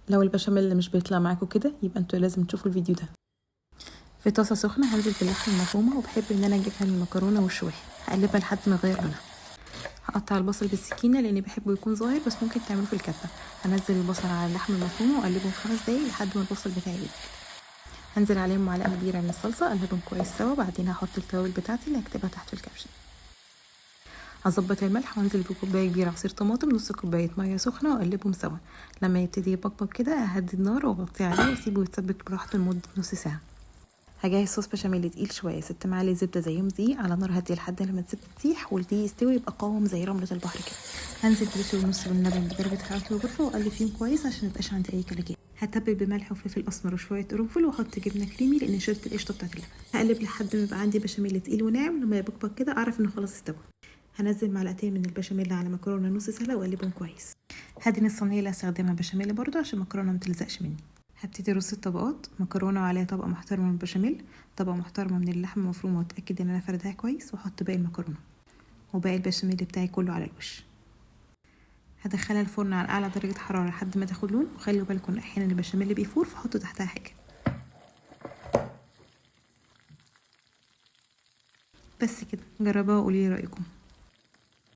لو البشاميل اللي مش بيطلع معاكم كده يبقى انتوا لازم تشوفوا الفيديو ده. في طاسه سخنه هنزل باللحمه المفرومه، وبحب ان انا اجيبها من المكرونه والشويح، هقلبها لحد ما يغير لونها. هقطع البصل بالسكينه لاني بحبه يكون صغير، بس ممكن تعمله في الكبه. هنزل البصل على اللحمه المفرومه واقلبهم 5 دقايق لحد ما البصل بتاعي يدبل. هنزل عليهم معلقه كبيره من الصلصه، اقلبهم كويس سوا. بعدين هحط التوابل بتاعتي اللي هكتبها تحت في الكابشن. هظبط الملح وانزل بكوبايه كبيره عصير طماطم، نص كوبايه ميه سخنه، واقلبهم سوا. لما يبتدي يبقبق كده اهدي النار واغطيه عليه واسيبه يتسبك براحته لمده نص ساعه. هجهز صوص بشاميل تقيل شويه، 6 معالق زبده زيهم دقيق على نار هاديه لحد لما تسيب تسيح والدقيق يستوي يبقى قوام زي رمله البحر كده. هنزل بلتر ونص باللبن بدرجه حراره الغرفه واقلب فيهم كويس عشان ميبقاش عندي اي كلاكيع. هتبل بملح وفلفل اسمر وشويه قرنفل، واحط جبنه كريمي لان شربت القشطه بتاعت اللبن. هقلب لحد ما يبقى عندي بشاميل تقيل وناعم. لما يبقبق كده اعرف انه خلاص استوى. هنزل معلقتين من البشاميل على مكرونه نص سلقه واقلبهم كويس. هدهن الصينيه اللي هستخدمها بشاميل برضو عشان المكرونه ما تلزقش مني. هبتدي ارص الطبقات، مكرونه وعليها طبقه محترمه من البشاميل، طبقه محترمه من اللحمه المفرومه واتاكد ان انا فردها كويس، واحط باقي المكرونه وباقي البشاميل بتاعي كله على الوش. هدخلها الفرن على اعلى درجه حراره لحد ما تاخد لون، وخلوا بالكم احيانا البشاميل بيفور فحطوا تحتها حاجه. بس كده، جربوها وقولي لي رايكم.